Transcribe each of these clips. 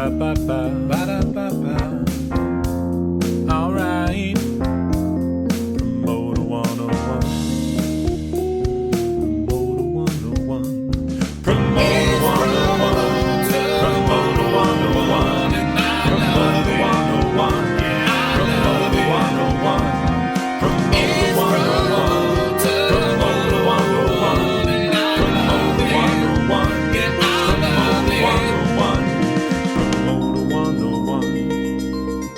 Ba-da-ba-ba, ba-da-ba-ba. All right. Promoter 101. Promoter 101. Promoter 101. Promoter 101. Promoter 101. Promoter 101. Promoter 101. Promoter 101. Promoter 101.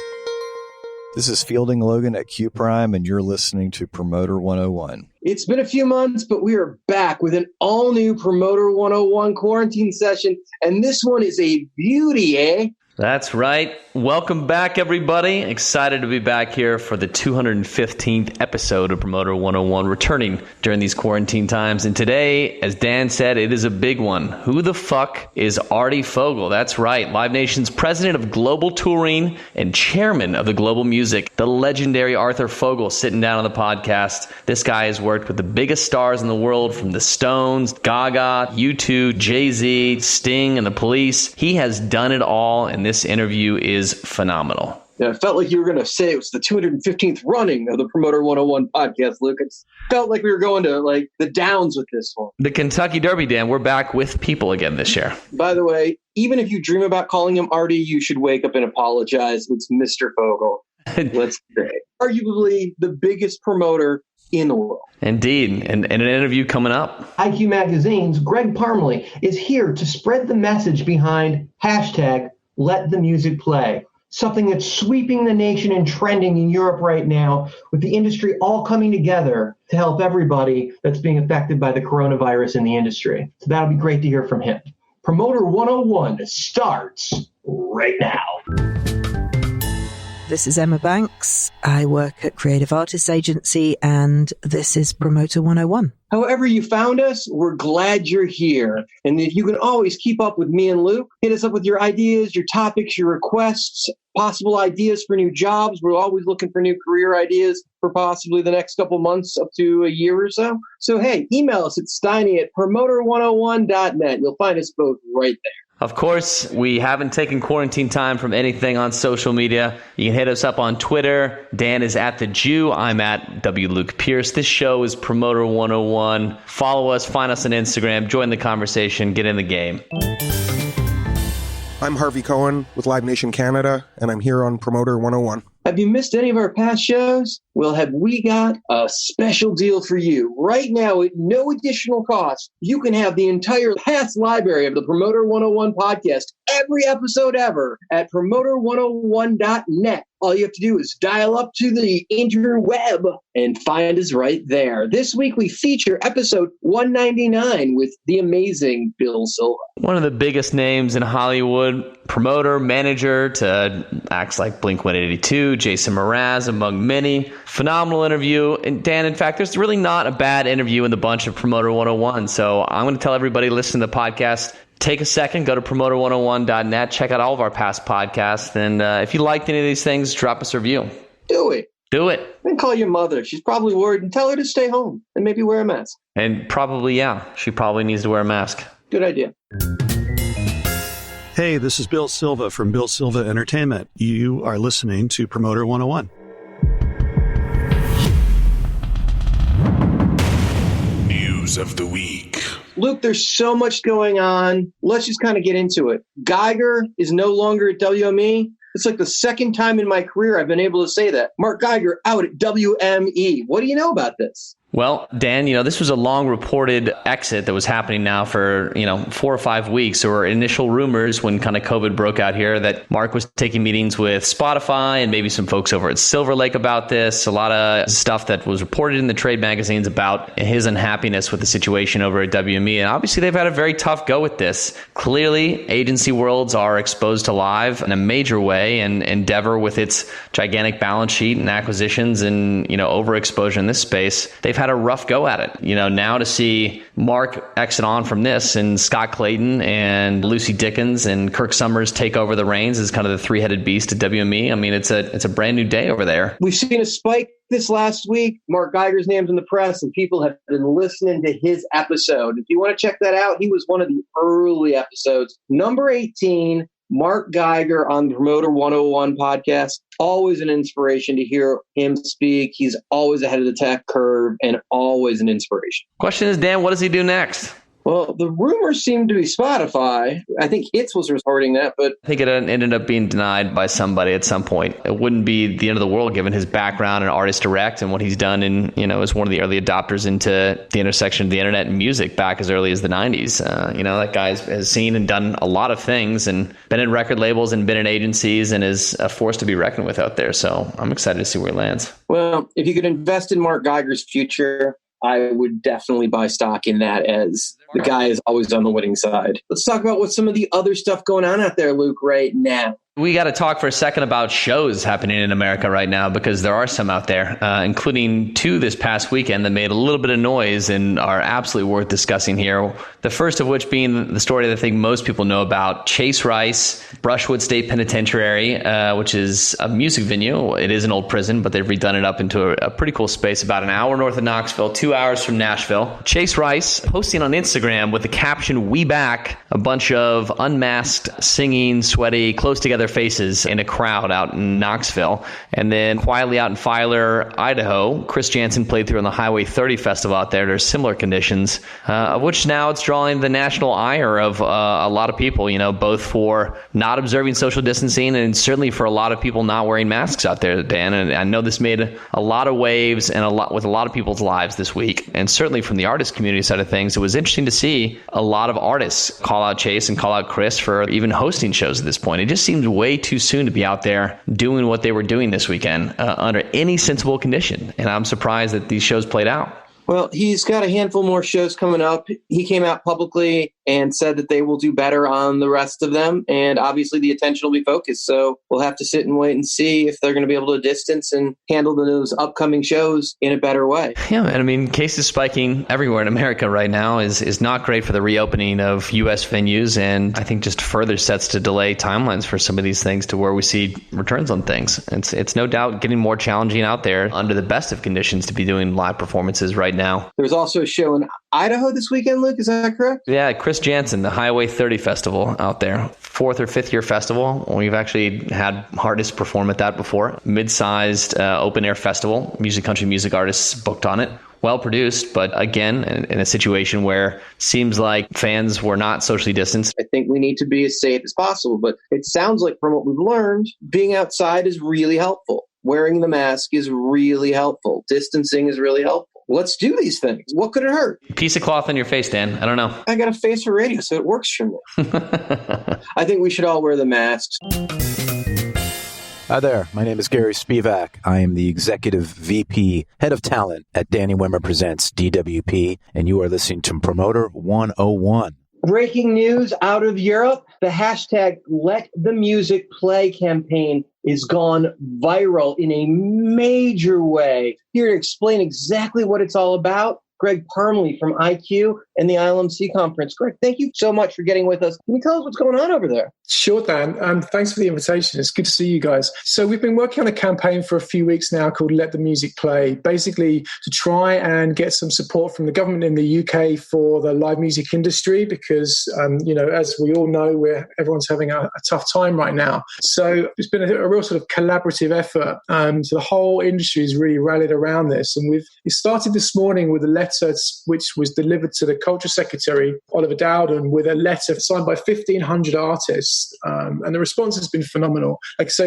This is Fielding Logan at Q Prime, and you're listening to Promoter 101. It's been a few months, but we are back with an all-new Promoter 101 quarantine session, and this one is a beauty, eh? That's right. Welcome back, everybody. Excited to be back here for the 215th episode of Promoter 101, returning during these quarantine times. And today, as Dan said, it is a big one. Who the fuck is Artie Fogel? That's right. Live Nation's president of global touring and chairman of the global music, the legendary Arthur Fogel, sitting down on the podcast. This guy has worked with the biggest stars in the world, from the Stones, Gaga, U2, Jay-Z, Sting, and the Police. He has done it all, and this interview is phenomenal. Yeah, it felt like you were going to say it was the 215th running of the Promoter 101 podcast, Luke. It felt like we were going to like the Downs with this one. The Kentucky Derby, Dan. We're back with people again this year. By the way, even if you dream about calling him Artie, you should wake up and apologize. It's Mr. Fogel. Let's say, arguably the biggest promoter in the world. Indeed. And an interview coming up. IQ Magazine's Greg Parmley is here to spread the message behind hashtag Let the Music Play, something that's sweeping the nation and trending in Europe right now, with the industry all coming together to help everybody that's being affected by the coronavirus in the industry. So that'll be great to hear from him. Promoter 101 starts right now. This is Emma Banks. I work at Creative Artists Agency, and this is Promoter 101. However you found us, we're glad you're here. And if you can always keep up with me and Luke, hit us up with your ideas, your topics, your requests, possible ideas for new jobs. We're always looking for new career ideas for possibly the next couple months up to a year or so. So, hey, email us at steiny@promoter101.net. You'll find us both right there. Of course, we haven't taken quarantine time from anything on social media. You can hit us up on Twitter. Dan is at The Jew. I'm at W. Luke Pierce. This show is Promoter 101. Follow us, find us on Instagram, join the conversation, get in the game. I'm Harvey Cohen with Live Nation Canada, and I'm here on Promoter 101. Have you missed any of our past shows? Well, have we got a special deal for you? Right now, at no additional cost, you can have the entire past library of the Promoter 101 podcast, every episode ever, at promoter101.net. All you have to do is dial up to the interweb and find us right there. This week, we feature episode 199 with the amazing Bill Silva. One of the biggest names in Hollywood, promoter, manager to acts like Blink-182, Jason Mraz, among many. Phenomenal interview. And Dan, in fact, there's really not a bad interview in the bunch of Promoter 101. So I'm going to tell everybody listening to the podcast, take a second, go to promoter101.net, check out all of our past podcasts. And if you liked any of these things, drop us a review. Do it. Do it. And call your mother. She's probably worried, and tell her to stay home and maybe wear a mask. And probably, yeah, she probably needs to wear a mask. Good idea. Hey, this is Bill Silva from Bill Silva Entertainment. You are listening to Promoter 101. News of the week. Luke, there's so much going on. Let's just kind of get into it. Geiger is no longer at WME. It's like the second time in my career I've been able to say that. Mark Geiger out at WME. What do you know about this? Well, Dan, this was a long reported exit that was happening now for, 4 or 5 weeks. There were initial rumors when kind of COVID broke out here that Mark was taking meetings with Spotify and maybe some folks over at Silver Lake about this. A lot of stuff that was reported in the trade magazines about his unhappiness with the situation over at WME. And obviously they've had a very tough go with this. Clearly, agency worlds are exposed to live in a major way, and Endeavor, with its gigantic balance sheet and acquisitions and, overexposure in this space, they've had a rough go at it. Now to see Mark exit on from this and Scott Clayton and Lucy Dickens and Kirk Summers take over the reins as kind of the three-headed beast at WME. I mean, it's a brand new day over there. We've seen a spike this last week. Mark Geiger's name's in the press, and people have been listening to his episode. If you want to check that out, he was one of the early episodes. Number 18, Mark Geiger on the Promoter 101 podcast, always an inspiration to hear him speak. He's always ahead of the tech curve and always an inspiration. Question is, Dan, what does he do next? Well, the rumors seem to be Spotify. I think Hits was reporting that, but I think it ended up being denied by somebody at some point. It wouldn't be the end of the world given his background in artist direct and what he's done in, as one of the early adopters into the intersection of the internet and music back as early as the 90s. That guy has seen and done a lot of things and been in record labels and been in agencies and is a force to be reckoned with out there. So I'm excited to see where he lands. Well, if you could invest in Mark Geiger's future, I would definitely buy stock in that, as the guy is always on the winning side. Let's talk about what some of the other stuff going on out there, Luke, right now. We got to talk for a second about shows happening in America right now, because there are some out there, including 2 this past weekend that made a little bit of noise and are absolutely worth discussing here. The first of which being the story that I think most people know about, Chase Rice, Brushwood State Penitentiary, which is a music venue. It is an old prison, but they've redone it up into a pretty cool space about an hour north of Knoxville, 2 hours from Nashville. Chase Rice posting on Instagram with the caption, "We back," a bunch of unmasked, singing, sweaty, close together faces in a crowd out in Knoxville. And then quietly out in Filer, Idaho, Chris Jansen played through on the Highway 30 festival out there. There's similar conditions, of which now it's drawing the national ire of a lot of people, both for not observing social distancing and certainly for a lot of people not wearing masks out there, Dan. And I know this made a lot of waves and with a lot of people's lives this week. And certainly from the artist community side of things, it was interesting to see a lot of artists call out Chase and call out Chris for even hosting shows at this point. It just seemed way too soon to be out there doing what they were doing this weekend under any sensible condition. And I'm surprised that these shows played out. Well, he's got a handful more shows coming up. He came out publicly and said that they will do better on the rest of them. And obviously the attention will be focused. So we'll have to sit and wait and see if they're going to be able to distance and handle those upcoming shows in a better way. Yeah, and I mean, cases spiking everywhere in America right now is not great for the reopening of U.S. venues. And I think just further sets to delay timelines for some of these things to where we see returns on things. It's no doubt getting more challenging out there under the best of conditions to be doing live performances right now. There's also a show in Idaho this weekend, Luke. Is that correct? Yeah, Chris Jansen, the Highway 30 Festival out there. 4th or 5th year festival. We've actually had artists perform at that before. Mid-sized open-air festival. Country music artists booked on it. Well produced, but again, in a situation where it seems like fans were not socially distanced. I think we need to be as safe as possible, but it sounds like from what we've learned, being outside is really helpful. Wearing the mask is really helpful. Distancing is really helpful. Let's do these things. What could it hurt? Piece of cloth on your face, Dan. I don't know. I got a face for radio, so it works for me. I think we should all wear the masks. Hi there. My name is Gary Spivak. I am the Executive VP, Head of Talent at Danny Wimmer Presents DWP, and you are listening to Promoter 101. Breaking news out of Europe. The hashtag Let the Music Play campaign is gone viral in a major way. Here to explain exactly what it's all about, Greg Parmley from IQ and the ILMC conference. Greg, thank you so much for getting with us. Can you tell us what's going on over there? Sure, Dan. Thanks for the invitation. It's good to see you guys. So we've been working on a campaign for a few weeks now called Let the Music Play, basically to try and get some support from the government in the UK for the live music industry because, as we all know, everyone's having a tough time right now. So it's been a real sort of collaborative effort. So the whole industry has really rallied around this. And it started this morning with a letter which was delivered to the Culture Secretary, Oliver Dowden, with a letter signed by 1,500 artists. And the response has been phenomenal.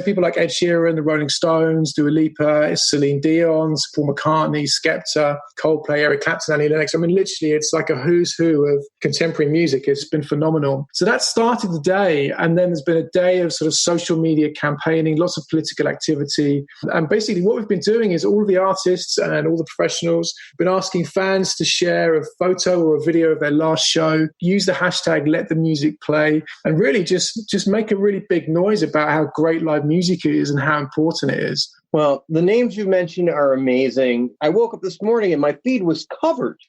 People like Ed Sheeran, the Rolling Stones, Dua Lipa, Celine Dion, Paul McCartney, Skepta, Coldplay, Eric Clapton, Annie Lennox. I mean, literally, it's like a who's who of contemporary music. It's been phenomenal. So that started the day. And then there's been a day of sort of social media campaigning, lots of political activity. And basically what we've been doing is all of the artists and all the professionals have been asking fans to share a photo or a video of their last show, use the hashtag Let the Music Play, and really just make a really big noise about how great live music is and how important it is. Well, the names you mentioned are amazing. I woke up this morning and my feed was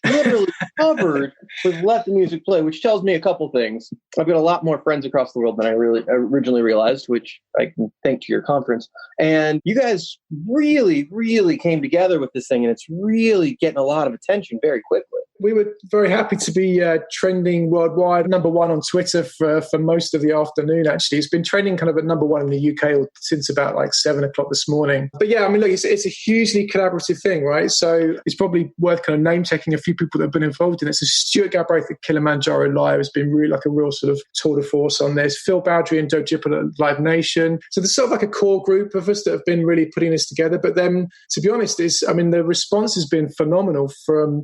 literally covered with Let the Music Play, which tells me a couple things. I've got a lot more friends across the world than I originally realized, which I can thank to your conference. And you guys really, really came together with this thing, and it's really getting a lot of attention very quickly. We were very happy to be trending worldwide, number one on Twitter for most of the afternoon, actually. It's been trending kind of at number one in the UK since about like 7 o'clock this morning. But yeah, I mean, look, it's a hugely collaborative thing, right? So it's probably worth kind of name-checking a few people that have been involved in it. So Stuart Galbraith at Kilimanjaro Live has been really like a real sort of tour de force on this. Phil Bowdry and Joe Gippel at Live Nation. So there's sort of like a core group of us that have been really putting this together. But then, to be honest, the response has been phenomenal from,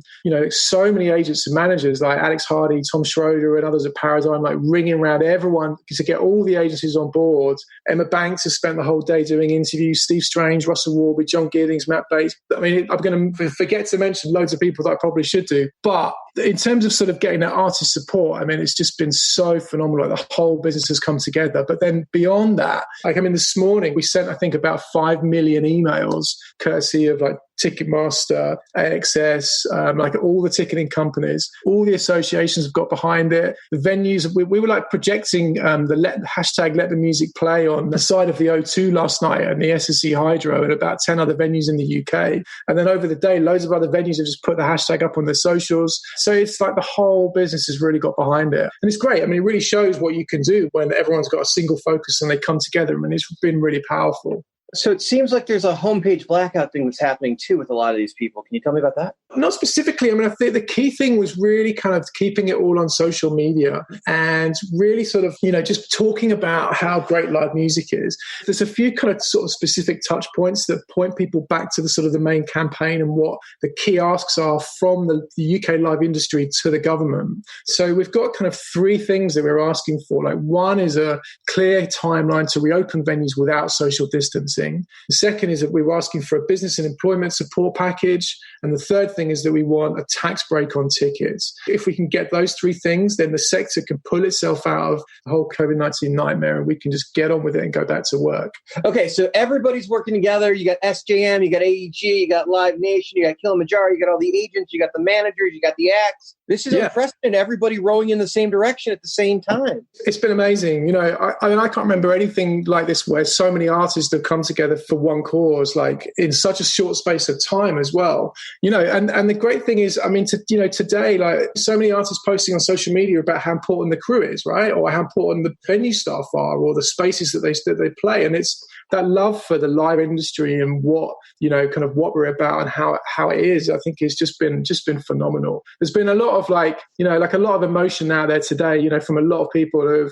so many agents and managers like Alex Hardy, Tom Schroeder, and others at Paradigm, like ringing around everyone to get all the agencies on board. Emma Banks has spent the whole day doing interviews. Steve Strange, Russell Warby, John Giddings, Matt Bates. I mean, I'm going to forget to mention loads of people that I probably should do. But in terms of sort of getting that artist support, I mean, it's just been so phenomenal. Like the whole business has come together. But then beyond that, this morning we sent, I think, about 5 million emails courtesy of like Ticketmaster, AXS, like all the ticketing companies, all the associations have got behind it. The venues, we were like projecting the hashtag Let the Music Play on the side of the O2 last night and the SSE Hydro and about 10 other venues in the UK. And then over the day, loads of other venues have just put the hashtag up on their socials. So it's like the whole business has really got behind it. And it's great. I mean, it really shows what you can do when everyone's got a single focus and they come together. I mean, it's been really powerful. So it seems like there's a homepage blackout thing that's happening too with a lot of these people. Can you tell me about that? Not specifically. I mean, I think the key thing was really kind of keeping it all on social media and really sort of, just talking about how great live music is. There's a few kind of sort of specific touch points that point people back to the sort of the main campaign and what the key asks are from the UK live industry to the government. So we've got kind of 3 things that we're asking for. Like one is a clear timeline to reopen venues without social distancing. The second is that we were asking for a business and employment support package. And the third thing is that we want a tax break on tickets. If we can get those 3 things, then the sector can pull itself out of the whole COVID-19 nightmare and we can just get on with it and go back to work. Okay, so everybody's working together. You got SJM, you got AEG, you got Live Nation, you got Kilimanjaro, you got all the agents, you got the managers, you got the acts. This is unprecedented. Everybody rowing in the same direction at the same time. It's been amazing. I can't remember anything like this where so many artists have come together for one cause, like in such a short space of time as well. And the great thing is, I mean, today, like so many artists posting on social media about how important the crew is, right? Or how important the venue staff are or the spaces that they play. And it's that love for the live industry and what, kind of what we're about and how it is, I think has just been phenomenal. There's been a lot of like a lot of emotion out there today, from a lot of people who have,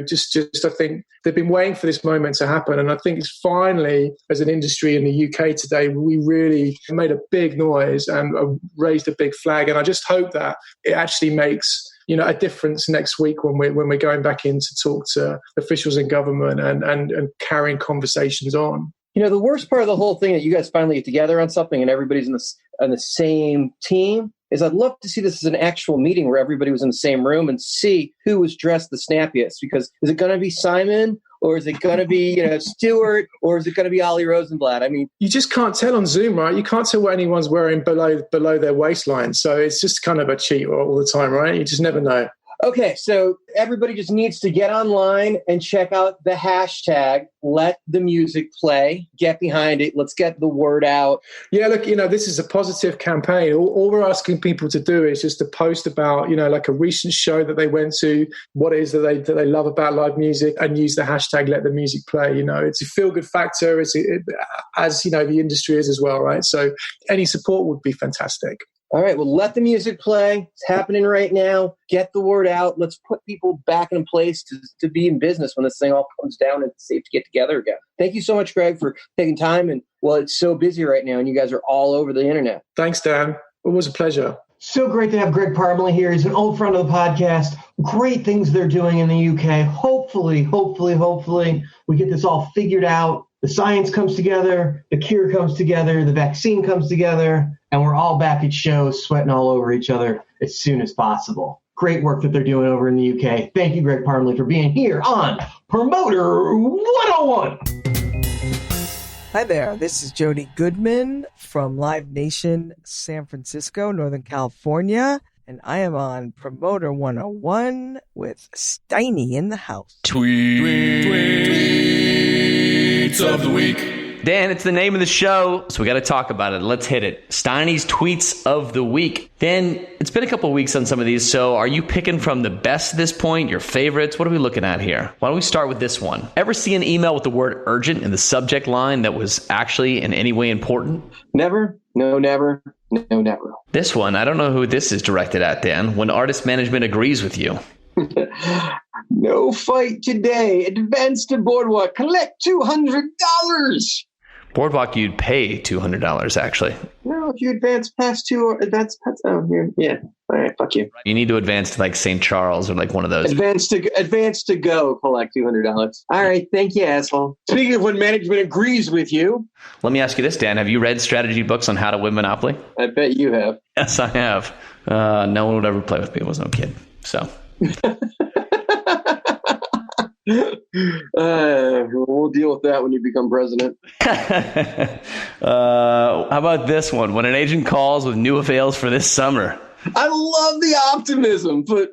just I think they've been waiting for this moment to happen. And I think it's finally, as an industry in the UK today, we really made a big noise and raised a big flag. And I just hope that it actually makes a difference next week when we're going back in to talk to officials in government and carrying conversations on. The worst part of the whole thing that you guys finally get together on something and everybody's on the same team is I'd love to see this as an actual meeting where everybody was in the same room and see who was dressed the snappiest. Because is it going to be Simon? Or is it going to be, Stewart? Or is it going to be Ollie Rosenblatt? I mean, you just can't tell on Zoom, right? You can't tell what anyone's wearing below their waistline. So it's just kind of a cheat all the time, right? You just never know. Okay, so everybody just needs to get online and check out the hashtag, Let the Music Play. Get behind it. Let's get the word out. Yeah, look, this is a positive campaign. All we're asking people to do is just to post about, like a recent show that they went to, what it is that they love about live music, and use the hashtag, Let the Music Play. It's a feel-good factor, as the industry is as well, right? So any support would be fantastic. All right, well, let the music play. It's happening right now. Get the word out. Let's put people back in place to be in business when this thing all comes down and it's safe to get together again. Thank you so much, Greg, for taking time. And, well, it's so busy right now, and you guys are all over the internet. Thanks, Dan. It was a pleasure. So great to have Greg Parmley here. He's an old friend of the podcast. Great things they're doing in the UK. Hopefully, we get this all figured out. The science comes together, the cure comes together, the vaccine comes together, and we're all back at shows sweating all over each other as soon as possible. Great work that they're doing over in the UK. Thank you, Greg Parmley, for being here on Promoter 101. Hi there, this is Jody Goodman from Live Nation San Francisco, Northern California, and I am on Promoter 101 with Steiny in the house. Tweets of the week. Dan, it's the name of the show, so we got to talk about it. Let's hit it. Steiny's tweets of the week. Dan, it's been a couple of weeks on some of these, so are you picking from the best at this point, your favorites? What are we looking at here? Why don't we start with this one? Ever see an email with the word urgent in the subject line that was actually in any way important? Never. No, never. No, never. This one, I don't know who this is directed at, Dan. When artist management agrees with you. No fight today. Advance to Boardwalk. Collect $200. Boardwalk, you'd pay $200, actually. No, if you advance past yeah. All right, fuck you. You need to advance to like St. Charles or like one of those. Advance to go. Collect $200. All right, thank you, asshole. Speaking of when management agrees with you. Let me ask you this, Dan. Have you read strategy books on how to win Monopoly? I bet you have. Yes, I have. No one would ever play with me. I was no kid. So. We'll deal with that when you become president. How about this one? When an agent calls with new avails for this summer. I love the optimism, but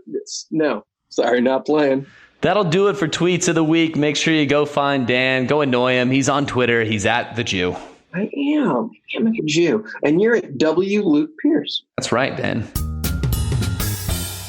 no, sorry, not playing. That'll do it for tweets of the week. Make sure you go find Dan. Go annoy him. He's on Twitter. He's at the Jew. I am. I'm like a Jew. And you're at W. Luke Pierce. That's right, Dan.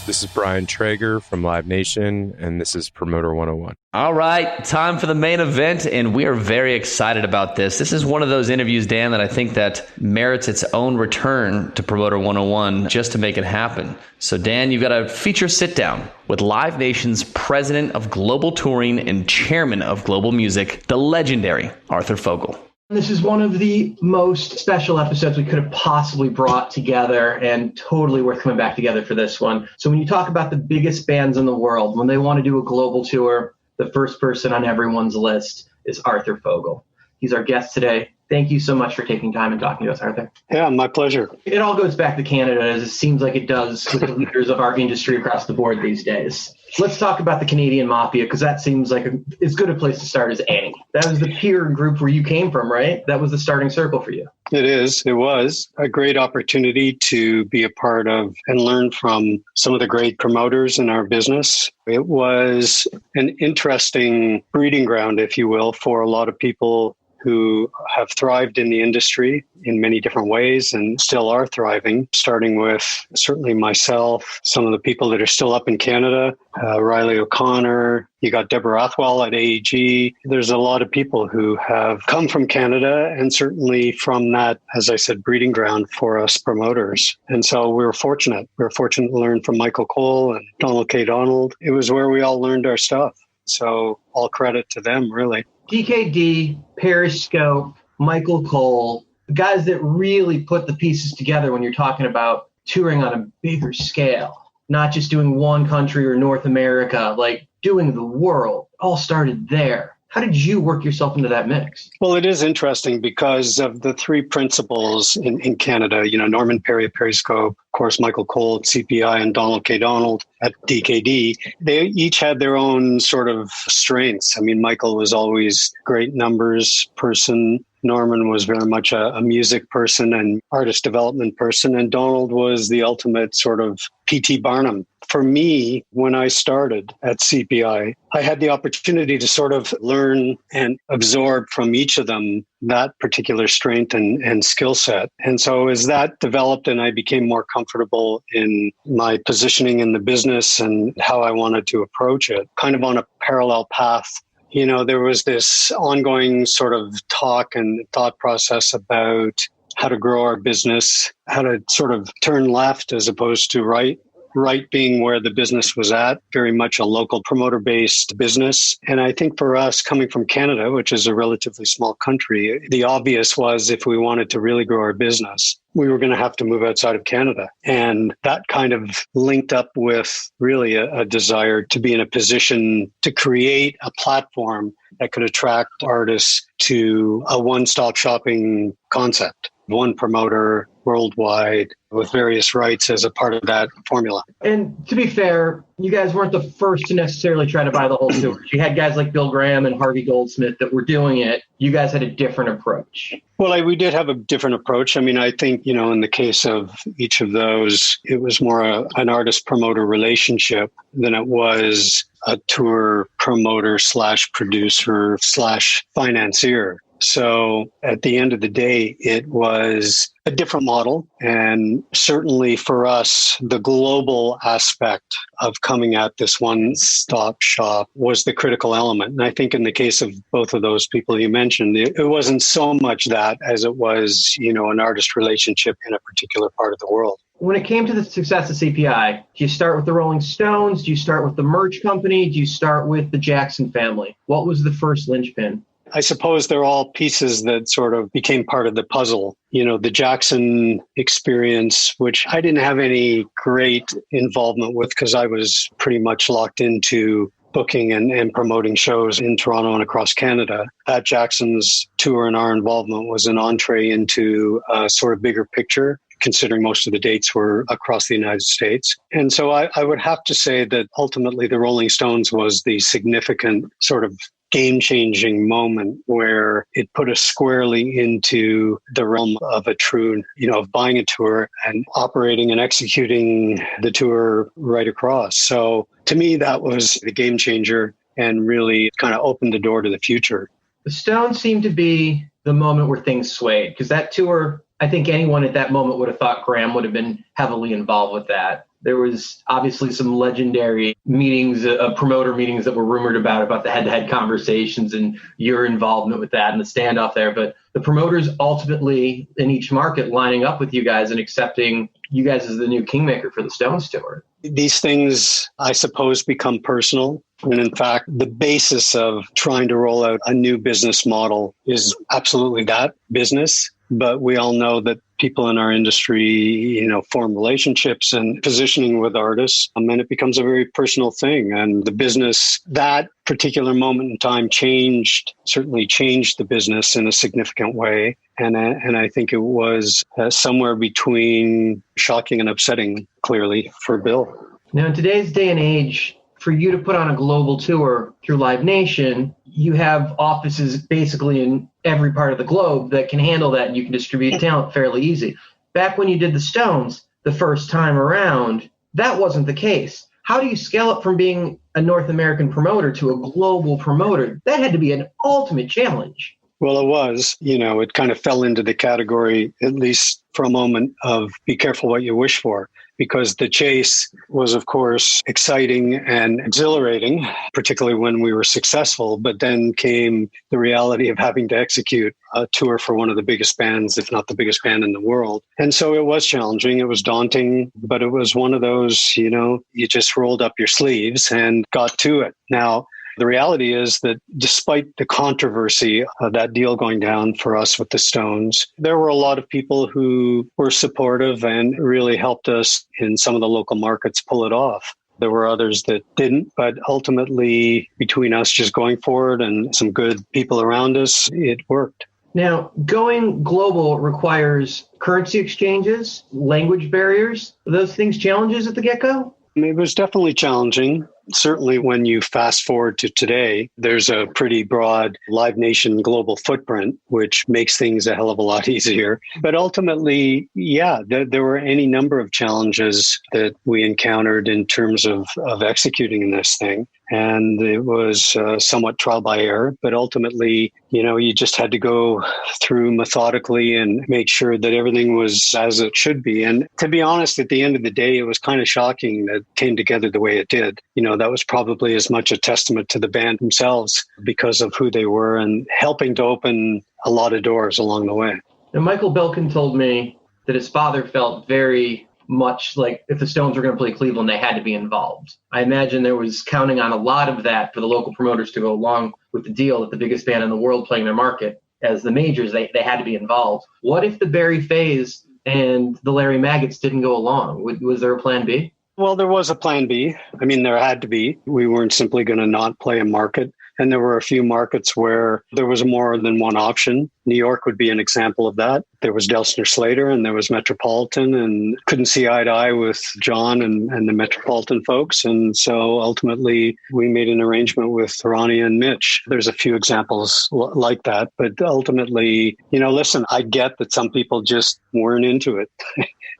This is Brian Traeger from Live Nation, and this is Promoter 101. All right, time for the main event, and we are very excited about this. This is one of those interviews, Dan, that I think that merits its own return to Promoter 101 just to make it happen. So, Dan, you've got a feature sit-down with Live Nation's president of global touring and chairman of global music, the legendary Arthur Fogel. This is one of the most special episodes we could have possibly brought together, and totally worth coming back together for this one. So when you talk about the biggest bands in the world, when they want to do a global tour, the first person on everyone's list is Arthur Fogel. He's our guest today. Thank you so much for taking time and talking to us, Arthur. Yeah, my pleasure. It all goes back to Canada, as it seems like it does with the leaders of our industry across the board these days. Let's talk about the Canadian Mafia, because that seems like as good a place to start as any. That was the peer group where you came from, right? That was the starting circle for you. It is. It was a great opportunity to be a part of and learn from some of the great promoters in our business. It was an interesting breeding ground, if you will, for a lot of people who have thrived in the industry in many different ways and still are thriving, starting with certainly myself, some of the people that are still up in Canada, Riley O'Connor, you got Deborah Athwal at AEG. There's a lot of people who have come from Canada and certainly from that, as I said, breeding ground for us promoters. And so we were fortunate. We were fortunate to learn from Michael Cole and Donald K. Donald. It was where we all learned our stuff. So all credit to them, really. DKD, Periscope, Michael Cole, guys that really put the pieces together when you're talking about touring on a bigger scale, not just doing one country or North America, like doing the world, all started there. How did you work yourself into that mix? Well, it is interesting because of the three principals in Canada, Norman Perry at Periscope, of course, Michael Cole at CPI, and Donald K. Donald at DKD. They each had their own sort of strengths. I mean, Michael was always a great numbers person. Norman was very much a music person and artist development person. And Donald was the ultimate sort of P.T. Barnum. For me, when I started at CPI, I had the opportunity to sort of learn and absorb from each of them that particular strength and skill set. And so as that developed and I became more comfortable in my positioning in the business and how I wanted to approach it, kind of on a parallel path, there was this ongoing sort of talk and thought process about how to grow our business, how to sort of turn left as opposed to right. Right being where the business was at, very much a local promoter-based business. And I think for us, coming from Canada, which is a relatively small country, the obvious was if we wanted to really grow our business, we were going to have to move outside of Canada. And that kind of linked up with really a desire to be in a position to create a platform that could attract artists to a one-stop shopping concept. One promoter worldwide with various rights as a part of that formula. And to be fair, you guys weren't the first to necessarily try to buy the whole tour. You had guys like Bill Graham and Harvey Goldsmith that were doing it. You guys had a different approach. Well, we did have a different approach. I mean, I think, in the case of each of those, it was more an artist-promoter relationship than it was a tour promoter / producer / financier. So at the end of the day, it was a different model. And certainly for us, the global aspect of coming at this one-stop shop was the critical element. And I think in the case of both of those people you mentioned, it wasn't so much that as it was, an artist relationship in a particular part of the world. When it came to the success of CPI, do you start with the Rolling Stones? Do you start with the merch company? Do you start with the Jackson family? What was the first linchpin? I suppose they're all pieces that sort of became part of the puzzle. The Jackson experience, which I didn't have any great involvement with because I was pretty much locked into booking and promoting shows in Toronto and across Canada. That Jackson's tour and our involvement was an entree into a sort of bigger picture, considering most of the dates were across the United States. And so I would have to say that ultimately the Rolling Stones was the significant sort of game-changing moment where it put us squarely into the realm of a true, of buying a tour and operating and executing the tour right across. So to me, that was the game changer and really kind of opened the door to the future. The Stones seemed to be the moment where things swayed, because that tour, I think anyone at that moment would have thought Graham would have been heavily involved with that. There was obviously some legendary meetings, promoter meetings that were rumored about the head-to-head conversations and your involvement with that and the standoff there. But the promoters ultimately in each market lining up with you guys and accepting you guys as the new kingmaker for the Stones tour. These things, I suppose, become personal. And in fact, the basis of trying to roll out a new business model is absolutely that, business. But we all know that people in our industry, form relationships and positioning with artists, and it becomes a very personal thing. And the business, that particular moment in time certainly changed the business in a significant way. And I think it was somewhere between shocking and upsetting, clearly, for Bill. Now, in today's day and age, for you to put on a global tour through Live Nation, you have offices basically in every part of the globe that can handle that, and you can distribute talent fairly easy. Back when you did the Stones the first time around, that wasn't the case. How do you scale up from being a North American promoter to a global promoter? That had to be an ultimate challenge. Well, it was. It kind of fell into the category, at least for a moment, of be careful what you wish for. Because the chase was, of course, exciting and exhilarating, particularly when we were successful. But then came the reality of having to execute a tour for one of the biggest bands, if not the biggest band in the world. And so it was challenging. It was daunting, but it was one of those, you just rolled up your sleeves and got to it. Now, the reality is that despite the controversy of that deal going down for us with the Stones, there were a lot of people who were supportive and really helped us in some of the local markets pull it off. There were others that didn't, but ultimately between us just going forward and some good people around us, it worked. Now, going global requires currency exchanges, language barriers. Are those things challenges at the get-go? It was definitely challenging. Certainly when you fast forward to today, there's a pretty broad Live Nation global footprint, which makes things a hell of a lot easier. But ultimately, there were any number of challenges that we encountered in terms of executing this thing. And it was somewhat trial by error, but ultimately, you just had to go through methodically and make sure that everything was as it should be. And to be honest, at the end of the day, it was kind of shocking that it came together the way it did. That was probably as much a testament to the band themselves because of who they were and helping to open a lot of doors along the way. And Michael Belkin told me that his father felt very much like if the Stones were going to play Cleveland, they had to be involved. I imagine there was counting on a lot of that for the local promoters to go along with the deal that the biggest band in the world playing their market as the majors, they had to be involved. What if the Barry Fays and the Larry Maggots didn't go along? Was there a plan B? Well, there was a plan B. I mean, there had to be. We weren't simply going to not play a market. And there were a few markets where there was more than one option. New York would be an example of that. There was Delstner Slater and there was Metropolitan, and couldn't see eye to eye with John and the Metropolitan folks. And so ultimately we made an arrangement with Ronnie and Mitch. There's a few examples like that. But ultimately, listen, I get that some people just weren't into it.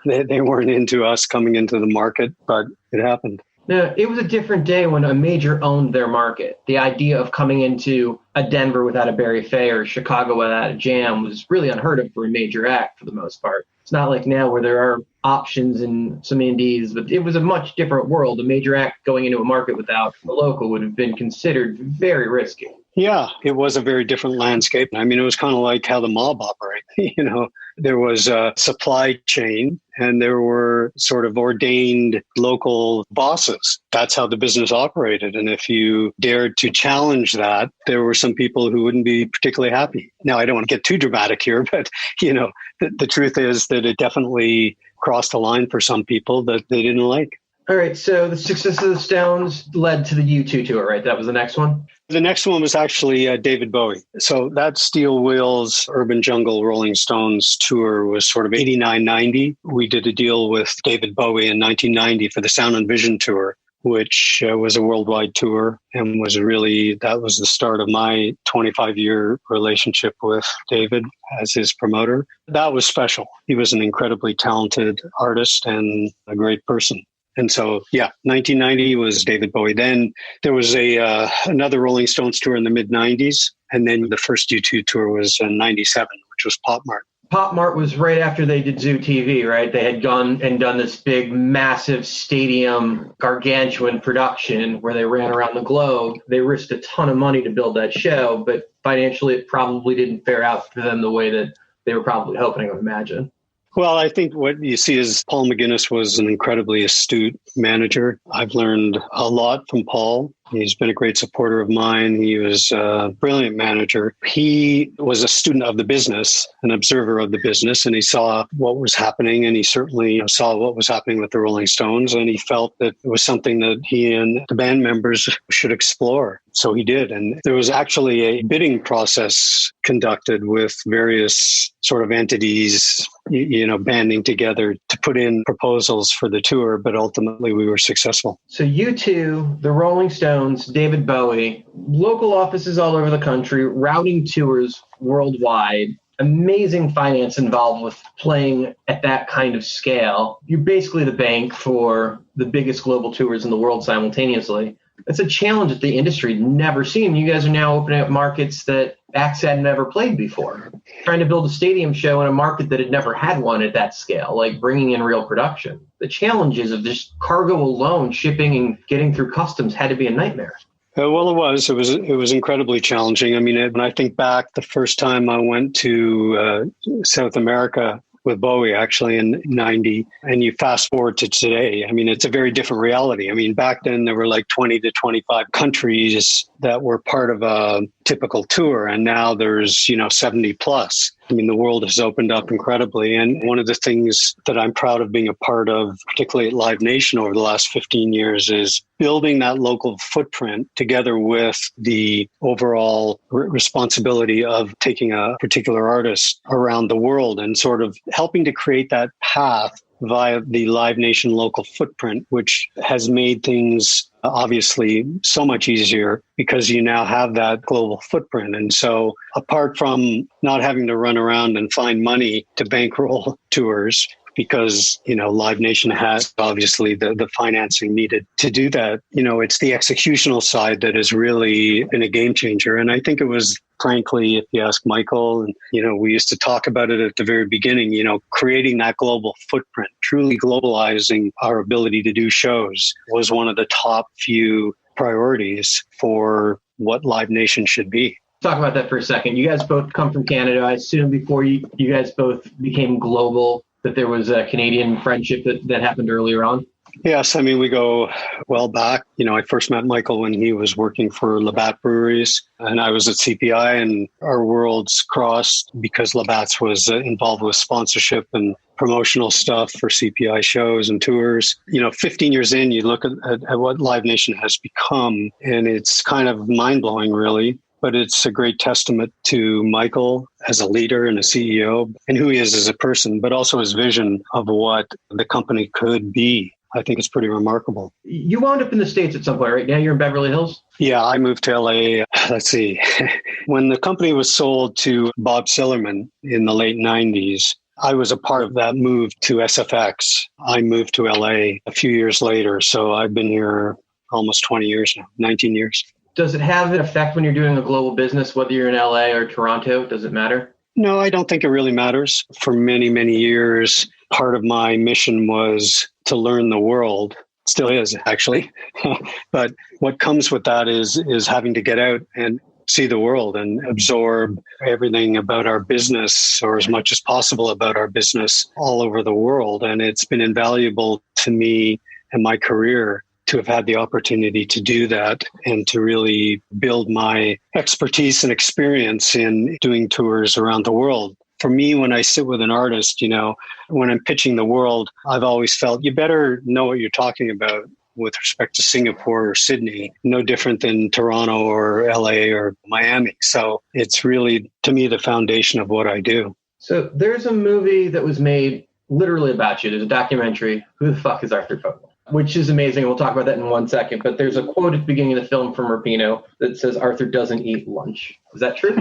They weren't into us coming into the market, but it happened. No, it was a different day when a major owned their market. The idea of coming into a Denver without a Barry Fay or Chicago without a Jam was really unheard of for a major act for the most part. It's not like now where there are options and some indies, but it was a much different world. A major act going into a market without a local would have been considered very risky. Yeah, it was a very different landscape. I mean, it was kind of like how the mob operated. There was a supply chain and there were sort of ordained local bosses. That's how the business operated. And if you dared to challenge that, there were some people who wouldn't be particularly happy. Now, I don't want to get too dramatic here, but, the truth is that it definitely crossed a line for some people that they didn't like. All right, so the success of the Stones led to the U2 tour, right? That was the next one? The next one was actually David Bowie. So that Steel Wheels Urban Jungle Rolling Stones tour was sort of 89-90. We did a deal with David Bowie in 1990 for the Sound and Vision tour, which was a worldwide tour and that was the start of my 25-year relationship with David as his promoter. That was special. He was an incredibly talented artist and a great person. And so, 1990 was David Bowie. Then there was another Rolling Stones tour in the mid-90s. And then the first U2 tour was in 97, which was Pop Mart. Pop Mart was right after they did Zoo TV, right? They had gone and done this big, massive stadium, gargantuan production where they ran around the globe. They risked a ton of money to build that show, but financially it probably didn't fare out for them the way that they were probably hoping, I would imagine. Well, I think what you see is Paul McGuinness was an incredibly astute manager. I've learned a lot from Paul. He's been a great supporter of mine. He was a brilliant manager. He was a student of the business, an observer of the business, and he saw what was happening, and he certainly saw what was happening with the Rolling Stones, and he felt that it was something that he and the band members should explore. So he did. And there was actually a bidding process conducted with various sort of entities, banding together to put in proposals for the tour, but ultimately we were successful. So U2, the Rolling Stones, David Bowie, local offices all over the country, routing tours worldwide, amazing finance involved with playing at that kind of scale. You're basically the bank for the biggest global tours in the world simultaneously. It's a challenge that the industry had never seen. You guys are now opening up markets that acts had never played before. Trying to build a stadium show in a market that had never had one at that scale, like bringing in real production. The challenges of just cargo alone, shipping and getting through customs had to be a nightmare. Well, it was. It was incredibly challenging. I mean, when I think back, the first time I went to South America with Bowie actually in 90, and you fast forward to today, I mean, it's a very different reality. I mean, back then there were like 20 to 25 countries that were part of a typical tour, and now there's 70 plus. I mean, the world has opened up incredibly. And one of the things that I'm proud of being a part of, particularly at Live Nation over the last 15 years, is building that local footprint together with the overall responsibility of taking a particular artist around the world and sort of helping to create that path via the Live Nation local footprint, which has made things obviously so much easier because you now have that global footprint. And so apart from not having to run around and find money to bankroll tours, because, Live Nation has obviously the financing needed to do that, it's the executional side that has really been a game changer. And I think it was, frankly, if you ask Michael, and, we used to talk about it at the very beginning, creating that global footprint, truly globalizing our ability to do shows was one of the top few priorities for what Live Nation should be. Talk about that for a second. You guys both come from Canada. I assume before you guys both became global, that there was a Canadian friendship that happened earlier on? Yes, I mean, we go well back. I first met Michael when he was working for Labatt Breweries, and I was at CPI, and our worlds crossed because Labatt's was involved with sponsorship and promotional stuff for CPI shows and tours. 15 years in, you look at what Live Nation has become, and it's kind of mind-blowing, really. But it's a great testament to Michael as a leader and a CEO and who he is as a person, but also his vision of what the company could be. I think it's pretty remarkable. You wound up in the States at some point, right? Now you're in Beverly Hills? Yeah, I moved to LA. Let's see. When the company was sold to Bob Sillerman in the late 90s, I was a part of that move to SFX. I moved to LA a few years later. So I've been here almost 20 years now, 19 years. Does it have an effect when you're doing a global business, whether you're in LA or Toronto? Does it matter? No, I don't think it really matters. For many, many years, part of my mission was to learn the world. Still is, actually. But what comes with that is having to get out and see the world and absorb everything about our business, or as much as possible about our business, all over the world. And it's been invaluable to me and my career to have had the opportunity to do that and to really build my expertise and experience in doing tours around the world. For me, when I sit with an artist, when I'm pitching the world, I've always felt you better know what you're talking about with respect to Singapore or Sydney, no different than Toronto or LA or Miami. So it's really, to me, the foundation of what I do. So there's a movie that was made literally about you. There's a documentary, Who the Fuck is Arthur Fogel? Which is amazing. We'll talk about that in 1 second. But there's a quote at the beginning of the film from Rapino that says, Arthur doesn't eat lunch. Is that true?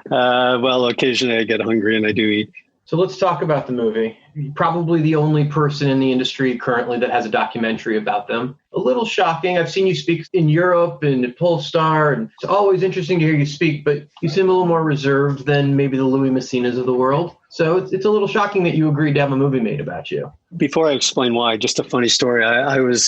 Well, occasionally I get hungry and I do eat. So let's talk about the movie. You're probably the only person in the industry currently that has a documentary about them. A little shocking. I've seen you speak in Europe and at Polestar, and it's always interesting to hear you speak, but you seem a little more reserved than maybe the Louis Messinas of the world. So it's a little shocking that you agreed to have a movie made about you. Before I explain why, just a funny story.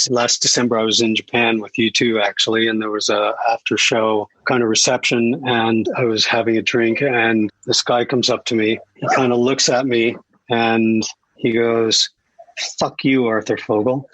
Last December, I was in Japan with you two, actually, and there was a after show kind of reception, and I was having a drink, and this guy comes up to me. He kind of looks at me, and he goes, "Fuck you, Arthur Fogel."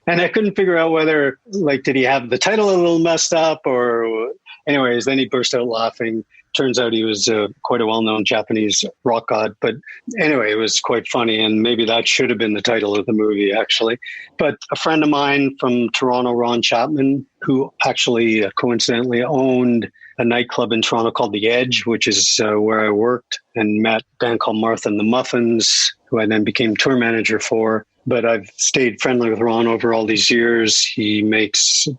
And I couldn't figure out whether, did he have the title a little messed up or... Anyways, then he burst out laughing. Turns out he was quite a well-known Japanese rock god. But anyway, it was quite funny, and maybe that should have been the title of the movie, actually. But a friend of mine from Toronto, Ron Chapman, who actually coincidentally owned a nightclub in Toronto called The Edge, which is where I worked, and met a band called Martha and the Muffins, who I then became tour manager for. But I've stayed friendly with Ron over all these years. He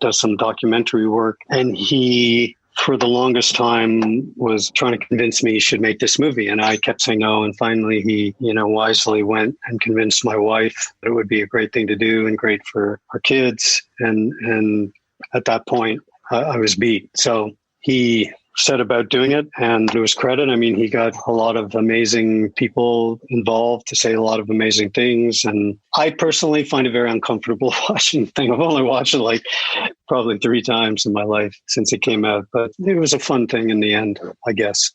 does some documentary work, and he, for the longest time, was trying to convince me he should make this movie. And I kept saying no. And finally, he, wisely went and convinced my wife that it would be a great thing to do and great for our kids. And at that point, I was beat. So he set about doing it, and to his credit, he got a lot of amazing people involved to say a lot of amazing things. And I personally find it very uncomfortable watching the thing. I've only watched it probably 3 times in my life since it came out, but it was a fun thing in the end, I guess.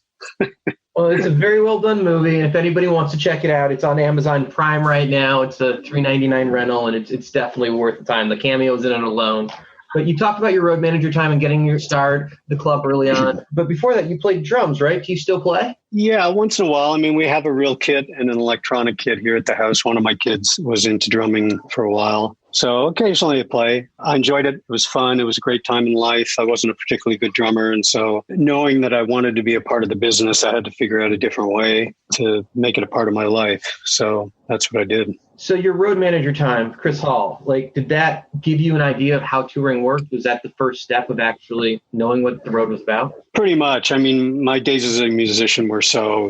Well, it's a very well done movie, and if anybody wants to check it out, it's on Amazon Prime right now. It's a $3.99 rental, and it's definitely worth the time. The cameos in it alone. But you talked about your road manager time and getting your start, the club early on. But before that, you played drums, right? Do you still play? Yeah, once in a while. We have a real kit and an electronic kit here at the house. One of my kids was into drumming for a while. So occasionally I play. I enjoyed it. It was fun. It was a great time in life. I wasn't a particularly good drummer. And so knowing that I wanted to be a part of the business, I had to figure out a different way to make it a part of my life. So that's what I did. So your road manager time, Chris Hall, did that give you an idea of how touring worked? Was that the first step of actually knowing what the road was about? Pretty much. My days as a musician were so,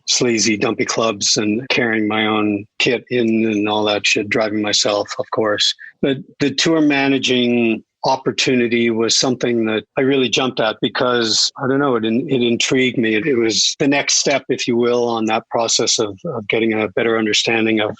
sleazy, dumpy clubs and carrying my own kit in and all that shit, driving myself, of course. But the tour managing opportunity was something that I really jumped at because, I don't know, it intrigued me. It was the next step, if you will, on that process of getting a better understanding of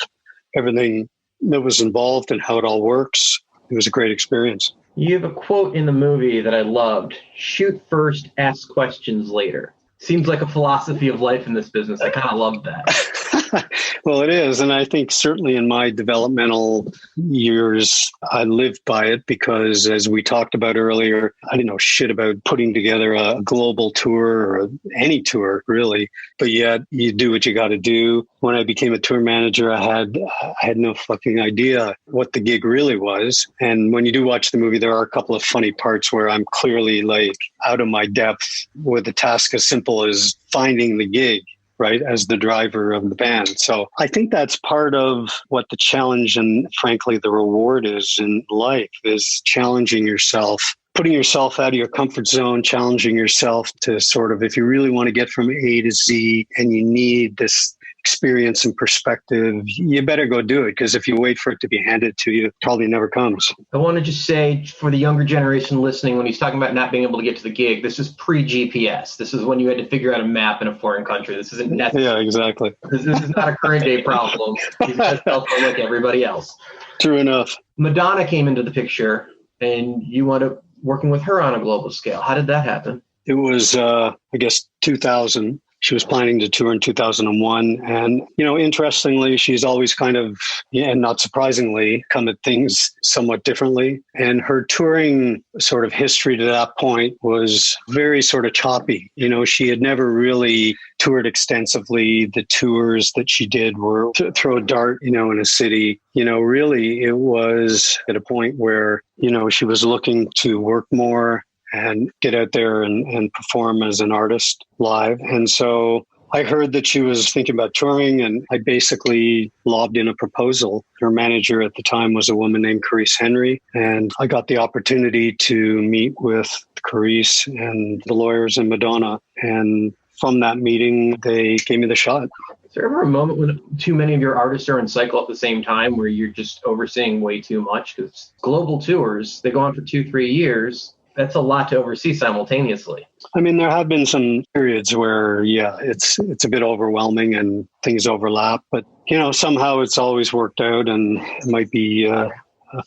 everything that was involved and how it all works. It was a great experience. You have a quote in the movie that I loved. Shoot first, ask questions later. Seems like a philosophy of life in this business. I kind of love that. Well, it is. And I think certainly in my developmental years, I lived by it because, as we talked about earlier, I didn't know shit about putting together a global tour or any tour, really. But yet you do what you got to do. When I became a tour manager, I had no fucking idea what the gig really was. And when you do watch the movie, there are a couple of funny parts where I'm clearly out of my depth with a task as simple as finding the gig, right, as the driver of the band. So I think that's part of what the challenge and frankly the reward is in life, is challenging yourself putting yourself out of your comfort zone, challenging yourself to sort of, if you really want to get from A to Z and you need this experience and perspective, you better go do it, because if you wait for it to be handed to you, it probably never comes. I want to just say for the younger generation listening, when he's talking about not being able to get to the gig, this is pre-GPS. This is when you had to figure out a map in a foreign country. This isn't necessary. Yeah, exactly. This is not a current day problem. You just felt like everybody else. True enough. Madonna came into the picture, and you wound up working with her on a global scale. How did that happen? It was, 2000. She was planning to tour in 2001. And, interestingly, she's always kind of, and not surprisingly, come at things somewhat differently. And her touring sort of history to that point was very sort of choppy. She had never really toured extensively. The tours that she did were to throw a dart, in a city. Really, it was at a point where, she was looking to work more and get out there and perform as an artist live. And so I heard that she was thinking about touring, and I basically lobbed in a proposal. Her manager at the time was a woman named Carice Henry, and I got the opportunity to meet with Carice and the lawyers and Madonna. And from that meeting, they gave me the shot. Is there ever a moment when too many of your artists are in cycle at the same time where you're just overseeing way too much? Because global tours, they go on for 2-3 years. That's a lot to oversee simultaneously. I mean, there have been some periods where, it's a bit overwhelming and things overlap, but, somehow it's always worked out, and it might be a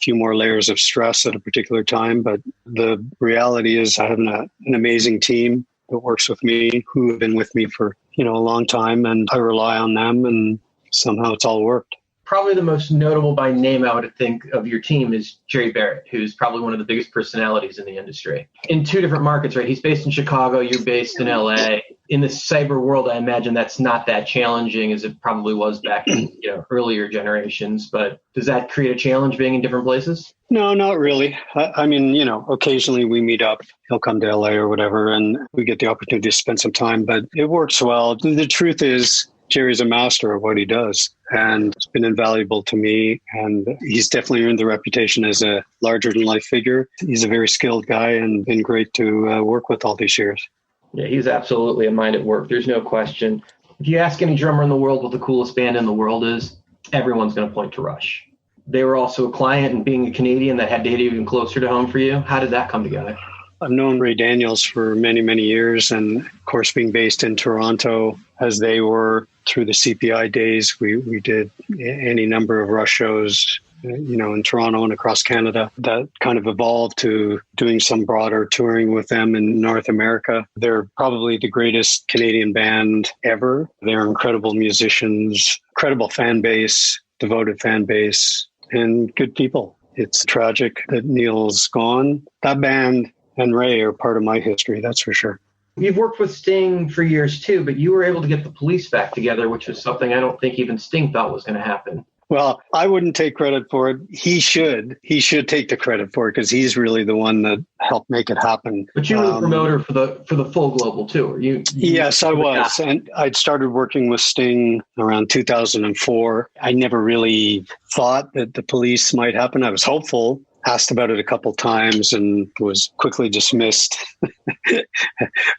few more layers of stress at a particular time. But the reality is I have an amazing team that works with me, who have been with me for, a long time, and I rely on them, and somehow it's all worked. Probably the most notable by name, I would think, of your team is Jerry Barrett, who's probably one of the biggest personalities in the industry. In 2 different markets, right? He's based in Chicago, you're based in LA. In the cyber world, I imagine that's not that challenging as it probably was back in earlier generations. But does that create a challenge being in different places? No, not really. I mean, occasionally we meet up. He'll come to LA or whatever, and we get the opportunity to spend some time. But it works well. The truth is, Jerry's a master of what he does, and it's been invaluable to me. And he's definitely earned the reputation as a larger-than-life figure. He's a very skilled guy and been great to work with all these years. Yeah, he's absolutely a mind at work. There's no question. If you ask any drummer in the world what the coolest band in the world is, everyone's going to point to Rush. They were also a client, and being a Canadian, that had to hit even closer to home for you. How did that come together? I've known Ray Daniels for many, many years. And of course, being based in Toronto, as they were through the CPI days, we did any number of Rush shows, in Toronto and across Canada. That kind of evolved to doing some broader touring with them in North America. They're probably the greatest Canadian band ever. They're incredible musicians, incredible fan base, devoted fan base, and good people. It's tragic that Neil's gone. That band and Ray are part of my history, that's for sure. You've worked with Sting for years too, but you were able to get the Police back together, which was something I don't think even Sting thought was going to happen. Well, I wouldn't take credit for it. He should take the credit for it, because he's really the one that helped make it happen. But you were the promoter for the full global tour. Yes, I was. And I'd started working with Sting around 2004. I never really thought that the Police might happen. I was hopeful. Asked about it a couple times and was quickly dismissed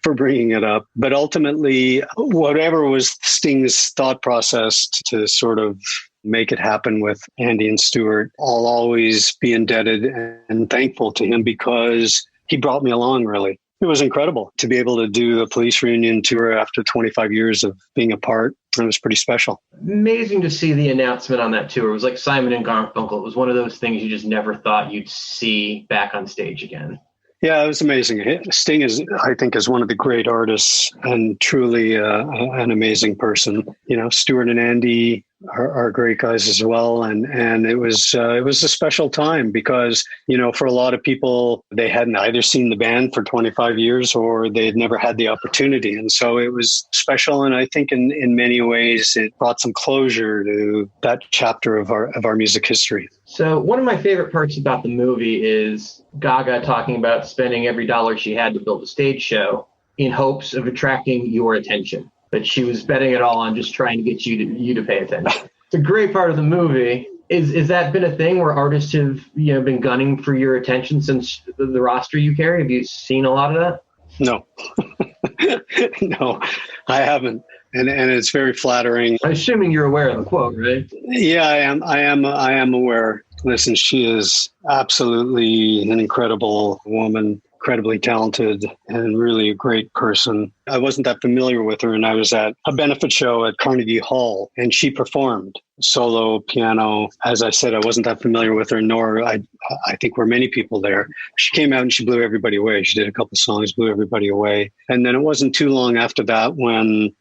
for bringing it up. But ultimately, whatever was Sting's thought process to sort of make it happen with Andy and Stuart, I'll always be indebted and thankful to him, because he brought me along, really. It was incredible to be able to do a Police reunion tour after 25 years of being apart. It was pretty special. Amazing to see the announcement on that tour. It was like Simon and Garfunkel. It was one of those things you just never thought you'd see back on stage again. Yeah, it was amazing. Sting I think, is one of the great artists and truly an amazing person. Stuart and Andy are great guys as well. And it was a special time because, for a lot of people, they hadn't either seen the band for 25 years or they had never had the opportunity. And so it was special. And I think in many ways, it brought some closure to that chapter of our music history. So one of my favorite parts about the movie is Gaga talking about spending every dollar she had to build a stage show in hopes of attracting your attention. But she was betting it all on just trying to get you to pay attention. It's a great part of the movie. Is that been a thing where artists have been gunning for your attention since the roster you carry? Have you seen a lot of that? No, no, I haven't. And it's very flattering. I'm assuming you're aware of the quote, right? Yeah, I am aware. Listen, she is absolutely an incredible woman, incredibly talented, and really a great person. I wasn't that familiar with her, and I was at a benefit show at Carnegie Hall, and she performed solo piano. As I said, I wasn't that familiar with her, nor I think were many people there. She came out and she blew everybody away. She did a couple of songs, blew everybody away. And then it wasn't too long after that when,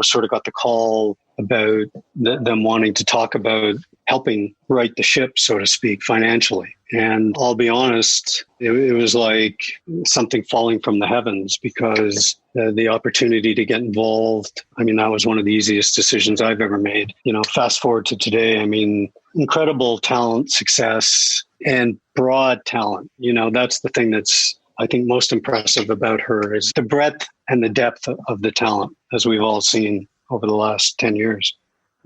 sort of got the call about them wanting to talk about helping right the ship, so to speak, financially. And I'll be honest, it was like something falling from the heavens, because the opportunity to get involved, that was one of the easiest decisions I've ever made. Fast forward to today, incredible talent, success, and broad talent. That's the thing that's, I think, most impressive about her is the breadth and the depth of the talent, as we've all seen over the last 10 years.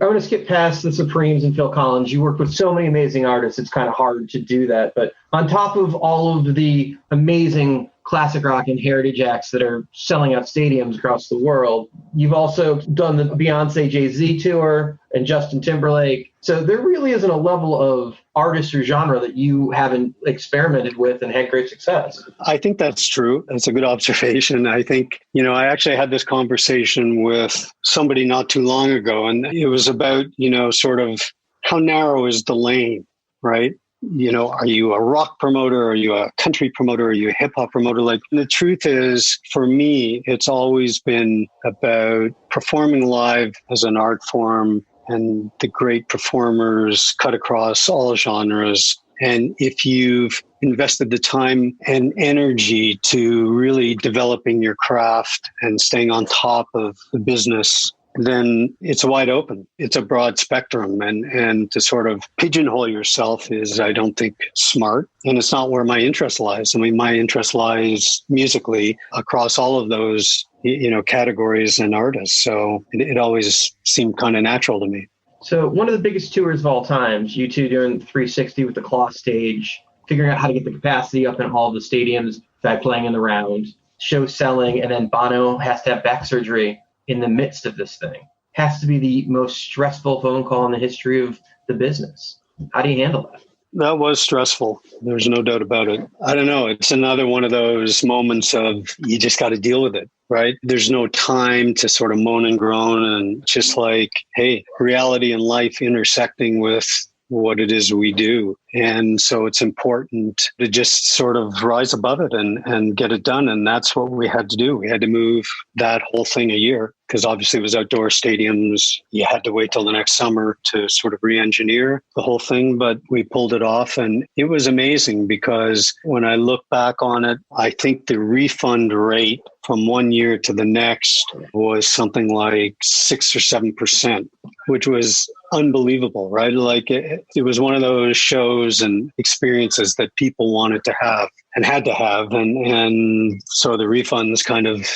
I want to skip past the Supremes and Phil Collins. You work with so many amazing artists. It's kind of hard to do that. But on top of all of the amazing classic rock and heritage acts that are selling out stadiums across the world, you've also done the Beyonce Jay-Z tour and Justin Timberlake. So there really isn't a level of artist or genre that you haven't experimented with and had great success. I think that's true. That's a good observation. I think, I actually had this conversation with somebody not too long ago, and it was about, sort of how narrow is the lane, right? Are you a rock promoter? Are you a country promoter? Are you a hip hop promoter? Like, the truth is, for me, it's always been about performing live as an art form, and the great performers cut across all genres. And if you've invested the time and energy to really developing your craft and staying on top of the business, then it's wide open. It's a broad spectrum. And to sort of pigeonhole yourself is, I don't think, smart. And it's not where my interest lies. My interest lies musically across all of those, categories and artists. So it always seemed kind of natural to me. So one of the biggest tours of all time, you two doing 360 with the cloth stage, figuring out how to get the capacity up in all the stadiums by playing in the round, show selling, and then Bono has to have back surgery in the midst of this thing. Has to be the most stressful phone call in the history of the business. How do you handle that? That was stressful. There's no doubt about it. I don't know. It's another one of those moments of you just got to deal with it, right? There's no time to sort of moan and groan, and just like, hey, reality and life intersecting with what it is we do. And so it's important to just sort of rise above it and get it done. And that's what we had to do. We had to move that whole thing a year, because obviously it was outdoor stadiums. You had to wait till the next summer to sort of re-engineer the whole thing, but we pulled it off. And it was amazing, because when I look back on it, I think the refund rate from one year to the next was something like 6 or 7%, which was unbelievable, right? Like it was one of those shows and experiences that people wanted to have and had to have. And so the refunds kind of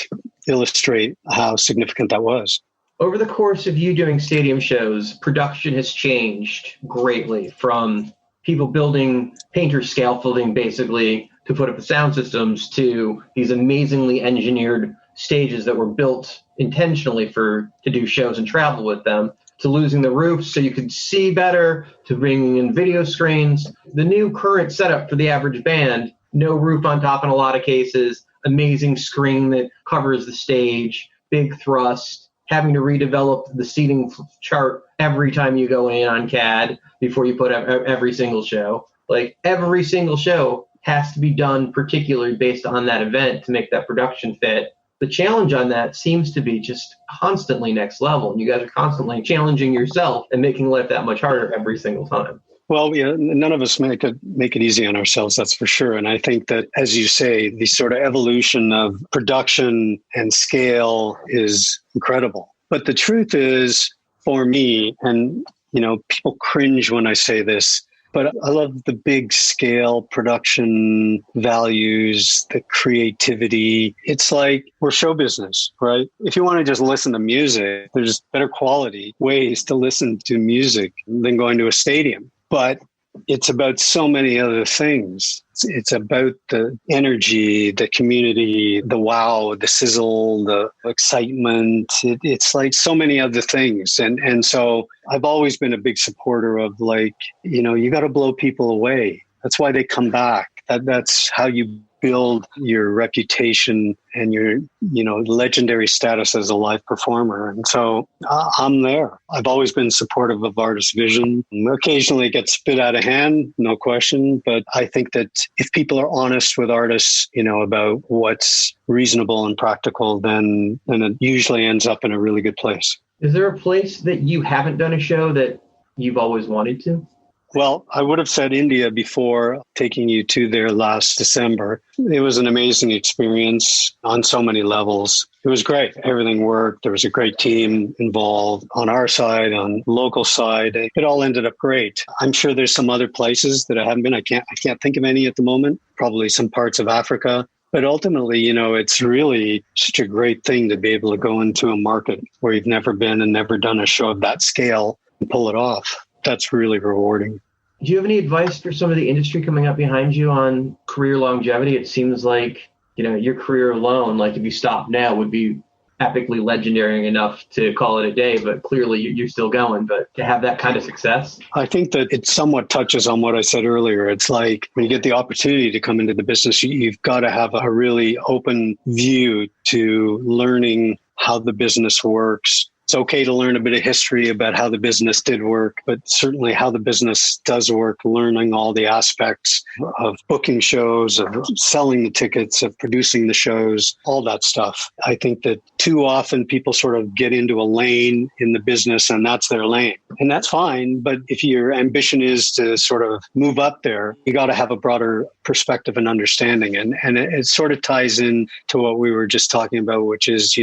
illustrate how significant that was. Over the course of you doing stadium shows, production has changed greatly, from people building painter scaffolding basically to put up the sound systems to these amazingly engineered stages that were built intentionally to do shows and travel with them, to losing the roofs so you could see better, to bringing in video screens. The new current setup for the average band, no roof on top in a lot of cases, amazing screen that covers the stage, big thrust, having to redevelop the seating chart every time you go in on CAD before you put up every single show. Like, every single show has to be done particularly based on that event to make that production fit. The challenge on that seems to be just constantly next level. And you guys are constantly challenging yourself and making life that much harder every single time. Well, yeah, none of us make it easy on ourselves, that's for sure. And I think that, as you say, the sort of evolution of production and scale is incredible. But the truth is, for me, and people cringe when I say this, but I love the big scale production values, the creativity. It's like we're show business, right? If you want to just listen to music, there's better quality ways to listen to music than going to a stadium. But it's about so many other things. It's about the energy, the community, the wow, the sizzle, the excitement. It's like so many other things. And so I've always been a big supporter of you got to blow people away. That's why they come back. That's how you build your reputation and your, legendary status as a live performer. And so I'm there. I've always been supportive of artist vision. Occasionally it gets spit out of hand, no question. But I think that if people are honest with artists, about what's reasonable and practical, then it usually ends up in a really good place. Is there a place that you haven't done a show that you've always wanted to? Well, I would have said India before taking you to there last December. It was an amazing experience on so many levels. It was great. Everything worked. There was a great team involved on our side, on local side. It all ended up great. I'm sure there's some other places that I haven't been. I can't think of any at the moment. Probably some parts of Africa. But ultimately, it's really such a great thing to be able to go into a market where you've never been and never done a show of that scale and pull it off. That's really rewarding. Do you have any advice for some of the industry coming up behind you on career longevity? It seems like, your career alone, like if you stop now, would be epically legendary enough to call it a day, but clearly you're still going. But to have that kind of success? I think that it somewhat touches on what I said earlier. It's like when you get the opportunity to come into the business, you've got to have a really open view to learning how the business works. It's okay to learn a bit of history about how the business did work, but certainly how the business does work, learning all the aspects of booking shows, of selling the tickets, of producing the shows, all that stuff. I think that too often people sort of get into a lane in the business and that's their lane. And that's fine. But if your ambition is to sort of move up there, you got to have a broader perspective and understanding. And it sort of ties in to what we were just talking about, which is,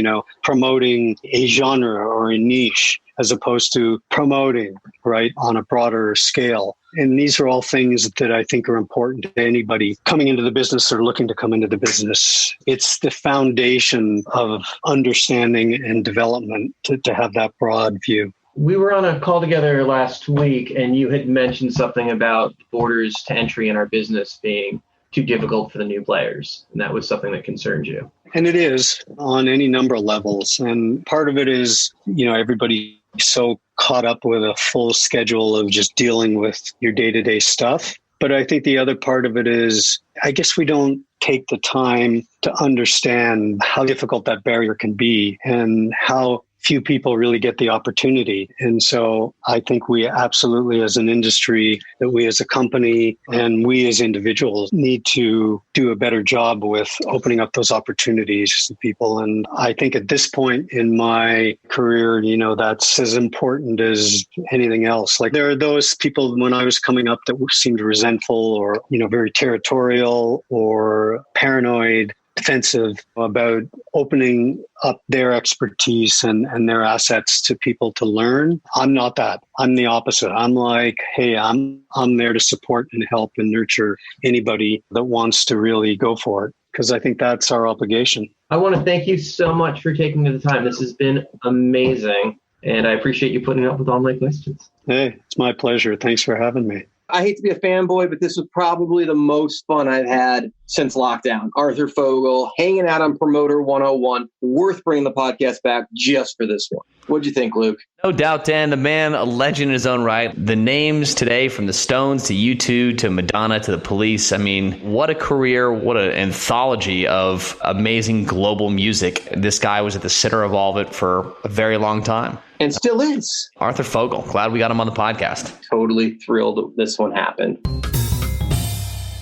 promoting a genre or a niche as opposed to promoting, right, on a broader scale. And these are all things that I think are important to anybody coming into the business or looking to come into the business. It's the foundation of understanding and development to have that broad view. We were on a call together last week, and you had mentioned something about borders to entry in our business being too difficult for the new players. And that was something that concerned you. And it is on any number of levels. And part of it is, everybody so caught up with a full schedule of just dealing with your day-to-day stuff. But I think the other part of it is, I guess we don't take the time to understand how difficult that barrier can be and how few people really get the opportunity. And so I think we absolutely, as an industry, that we as a company and we as individuals need to do a better job with opening up those opportunities to people. And I think at this point in my career, that's as important as anything else. Like there are those people when I was coming up that seemed resentful or, very territorial or paranoid, defensive about opening up their expertise and their assets to people to learn. I'm not that. I'm the opposite. I'm like, hey, I'm there to support and help and nurture anybody that wants to really go for it, because I think that's our obligation. I want to thank you so much for taking the time. This has been amazing, and I appreciate you putting up with all my questions. Hey, it's my pleasure. Thanks for having me. I hate to be a fanboy, but this was probably the most fun I've had since lockdown. Arthur Fogel, hanging out on Promoter 101. Worth bringing the podcast back just for this one. What'd you think, Luke? No doubt, Dan. The man, a legend in his own right. The names today, from the Stones to U2 to Madonna to the Police. I mean, what a career, what an anthology of amazing global music. This guy was at the center of all of it for a very long time. And still is. Arthur Fogel. Glad we got him on the podcast. Totally thrilled this one happened.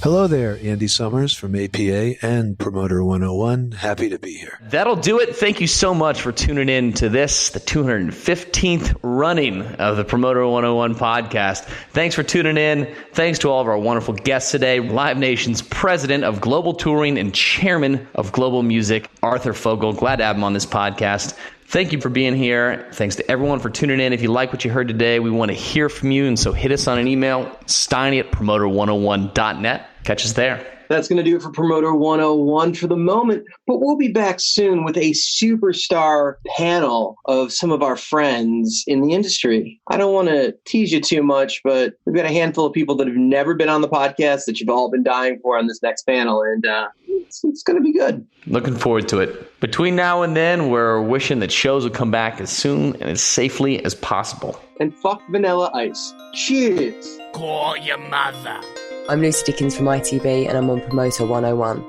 Hello there, Andy Summers from APA and Promoter 101. Happy to be here. That'll do it. Thank you so much for tuning in to this, the 215th running of the Promoter 101 podcast. Thanks for tuning in. Thanks to all of our wonderful guests today. Live Nation's president of global touring and chairman of global music, Arthur Fogel. Glad to have him on this podcast. Thank you for being here. Thanks to everyone for tuning in. If you like what you heard today, we want to hear from you. And so hit us on an email, steiny@promoter101.net. Catch us there. That's going to do it for Promoter 101 for the moment, but we'll be back soon with a superstar panel of some of our friends in the industry. I don't want to tease you too much, but we've got a handful of people that have never been on the podcast that you've all been dying for on this next panel, and it's going to be good. Looking forward to it. Between now and then, we're wishing that shows will come back as soon and as safely as possible. And fuck Vanilla Ice. Cheers. Call your mother. I'm Lucy Dickens from ITV and I'm on Promoter 101.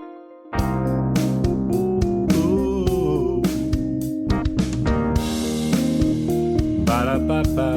Ba-da-ba-ba.